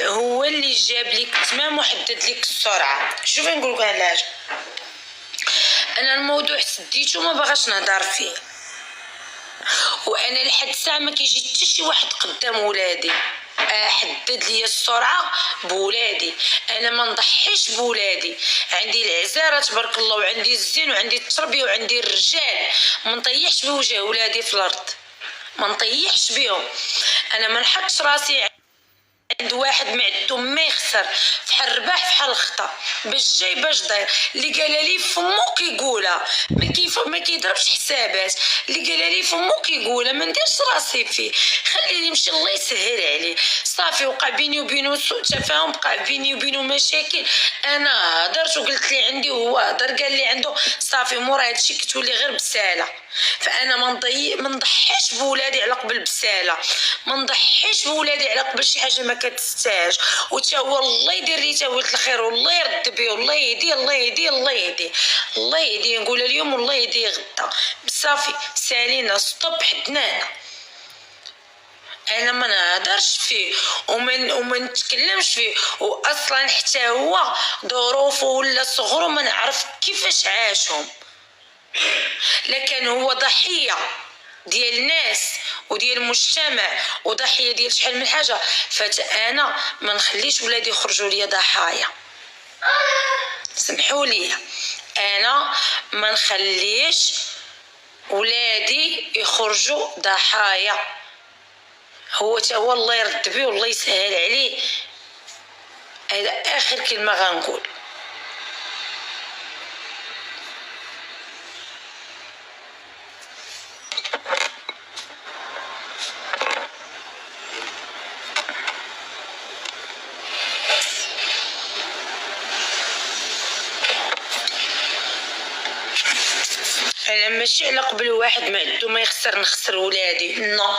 هو اللي جاب لك التمام وحدد لك السرعه. شوفي نقول لك علاش انا الموضوع سديته ما بغاش نهضر فيه، وانا لحد الساعه ما كيجي حتى شي واحد قدام ولادي حدد لي السرعه بولادي. انا ما نضحيش بولادي، عندي العزاره تبارك الله وعندي الزين وعندي التربيه وعندي الرجال، ما نطيحش بوجه ولادي في الارض، ما نطيحش بهم. انا ما نحطش راسي عند واحد معدو ما يخسر فحال الرباح فحال الخطا، باش جاي باش داير. اللي قال لي فمو كيقولها، ما كيضربش حسابات. اللي قال لي فمو كيقولها، ما نديرش راسي فيه، خليني نمشي الله يسهل عليه. صافي وقع بيني وبينه سوء تفاهم، وقع بيني وبينه مشاكل، انا هضرت وقلت لي عندي وهو هضر قال لي عنده، صافي مورا هادشي كتولي غير بساله. فانا ما نضحيش بولادي على قبل بساله، ما نضحيش بولادي على قبل شي حاجه ما كتستاهلش. وتا هو الله يدير لي تا ولد الخير والله يرد بيه والله يهديه الله يهديه الله يهديه الله يهديه. نقول اليوم والله يهديه غدا. صافي سالينا ستوب حدنا. انا ما نهضرش فيه وما نتكلمش فيه، واصلا حتى هو ظروفه ولا صغرو ما نعرف كيفاش عاشهم، لكن هو ضحيه ديال الناس وديال المجتمع وضحيه ديال شحال من حاجه. فانا ما نخليش ولادي يخرجوا لي ضحايا، سمحوا لي، انا ما نخليش ولادي يخرجوا ضحايا. هو تا هو الله يرد بيه والله يسهل عليه. هذا اخر كلمه غنقول. انا ماشي على قبل واحد ما عندو ما يخسر نخسر ولادي، نو.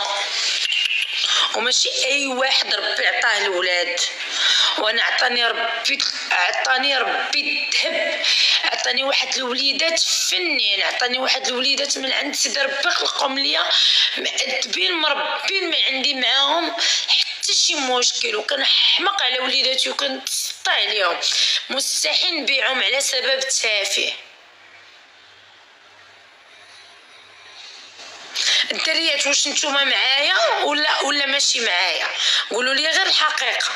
وماشي اي واحد ربي عطاه الولاد، وانا عطاني ربي الذهب، عطاني واحد الوليدات فنين، عطاني واحد الوليدات من عند سيدي ربي خلقهم ليا مأدبين مربين، ما عندي معاهم حتى شي مشكل. وكنحمق على وليداتي وكنتسطى عليهم، مستحيل نبيعهم على سبب تافه. الدريات واش نتوما معايا ولا ماشي معايا؟ قولوا لي غير الحقيقه،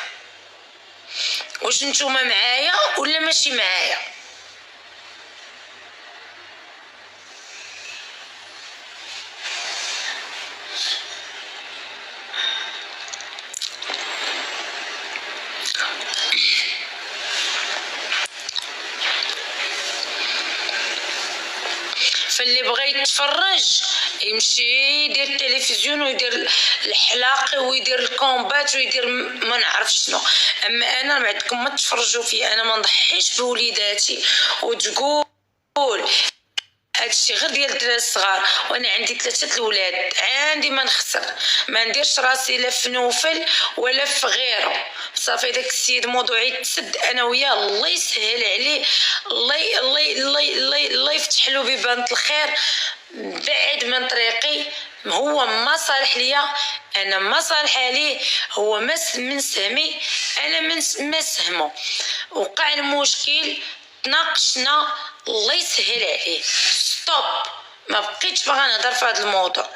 واش نتوما معايا ولا ماشي معايا؟ فاللي بغى يتفرج يمشي يدير التلفزيون ويدير الحلاقه ويدير الكومبات ويدير ما نعرف شنو. اما انا ما عندكم ما تفرجوا فيه، انا ما نضحيش بوليداتي وتقول هادشي غير ديال الدراري الصغار. وانا عندي 3 الولاد، عندي ما نخسر، ما نديرش راسي لا في نوفل ولا في غيره. صافي داك السيد موضوعي تسد انا وياه الله يسهل عليه، الله يفتح له بيبان الخير بعد من طريقي. هو ما صالح ليا، انا ما صالحه ليه، هو من سهمي انا ما سهمه. وقع المشكل تناقشنا الله يسهل عليه. ستوب، ما بقيتش باغا نهضر في هذا الموضوع.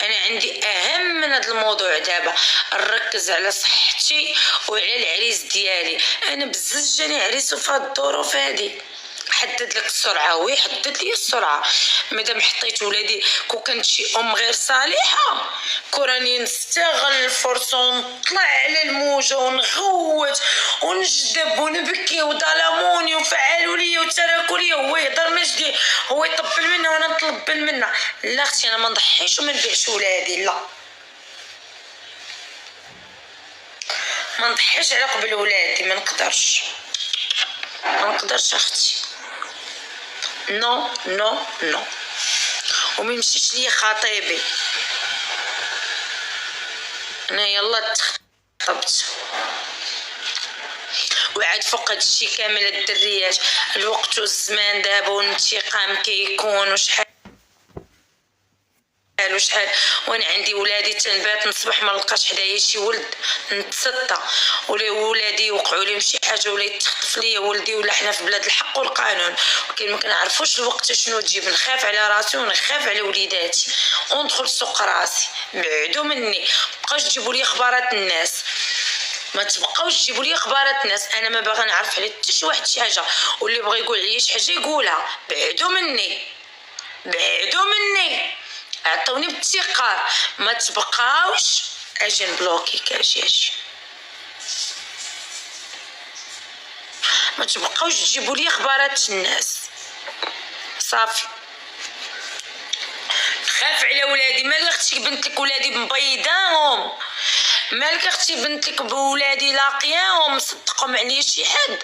انا عندي اهم من هذا الموضوع دابا، نركز على صحتي وعلى العريس ديالي. انا بزز جاني عريس في هاد الظروف هادي، حدد لك السرعه ويحدد لي السرعه. مادام حطيت ولادي كون كانت شي ام غير صالحه كوراني نستغل الفرصه ونطلع على الموجه ونغوت ونجذب ونبكي وظلموني وفعلوا لي وتركوا لي، هو يهضر مجدي، هو يطبل منا وانا نطلبل منا. لا اختي انا ما نضحيش وما نبيعش ولادي، لا ما نضحيش على قبل ولادي، ما نقدرش اختي، نو نو نو. وما يمشيش ليا خطيبي، انا يلا تخطبت وعاد فوق هادشي كامل الدريات الوقت والزمان دابا والانتقام كيكون وشحال شحال وانا عندي ولادي تنبات نصبح ما نلقاش حدايا شي ولد نتسطى، ولا ولادي يوقعوا لهم شي حاجه ولا يتخطف ليا ولدي، ولا حنا في بلاد الحق والقانون، ولكن ما كنعرفوش الوقت شنو تجيب. نخاف على راسي ونخاف على وليداتي وندخل سوق راسي. بعدوا مني، مابقاوش تجيبوا لي اخبارات الناس، ما تبقاوش تجيبوا لي اخبارات الناس، انا ما باغا نعرف على حتى شي واحد شي حاجه، واللي بغى يقول عليا شي حاجه يقولها. بعدوا مني، بعدوا مني، اعطوني بالثقه، ما تبقاوش اجي نبلوكيك. اجي ما تبقاوش تجيبوا لي اخبارات الناس، صافي. خاف على ولادي. مالك اختي بنتك ولادي مبيضاهم، مالك اختي بنتك بولادي لاقياهم مصدقهم عليا شي حد؟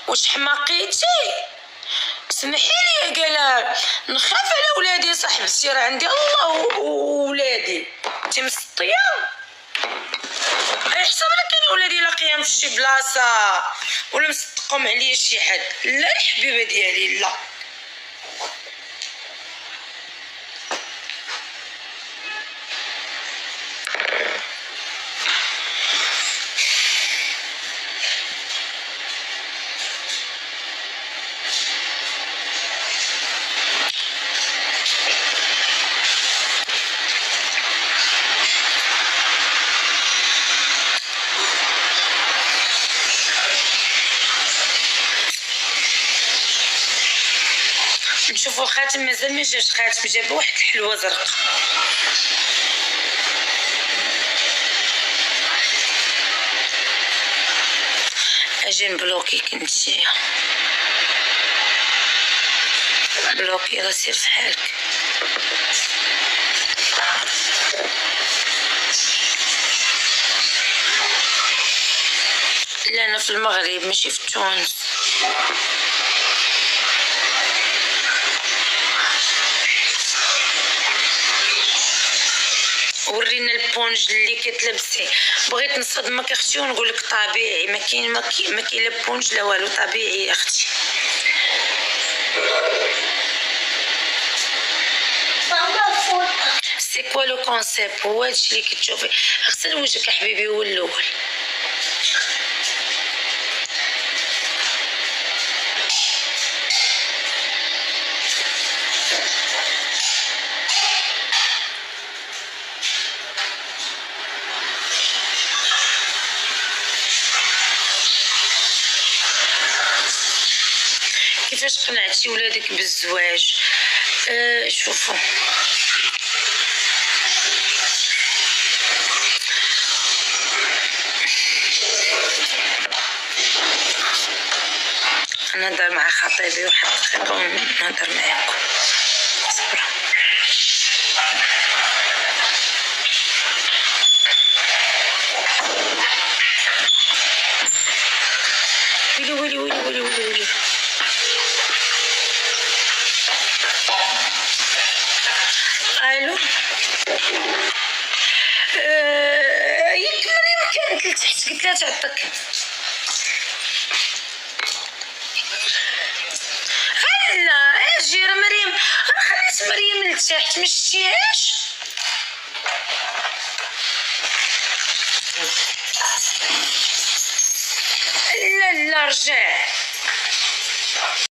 واش حماقيتي؟ سمحي لي قال نخاف على ولادي صاحبتي، راه عندي الله وولادي. انت مسطيه؟ اي حسب لك انا ولادي لاقياهم في شي بلاصه ولا مصدقهم عليا شي حد؟ لا الحبيبه ديالي لا. نشوفوا الخاتم، مازال ما جاش خاتم، جاب واحد الحلوه زرقاء. اجي نبلوكيك انتيا، بلوكي راه سير في حالك. لا انا في المغرب ماشي في تونس. ورينا البونج اللي كتلبسي. بغيت نصدمك اختي ونقول لك طبيعي، ما كاين لا بونج لا والو، طبيعي يا اختي. سي كوا لو كونسيبت؟ هو هادشي اللي كتشوفي. غسل وجهك حبيبي هو الاول. كيفاش قنعتي ولادك بالزواج؟ شوفوا، نهضر مع خطيبي واحد دقيقه ونهضر معاكم. صبروا. ويلي ويلي ويلي ويلي ويلي. الو، ياك مريم كانت لتحت، قلت لها تعطيك. لا اجي راه مريم، راه خليت مريم لتحت، مشتيهاش. لا رجع.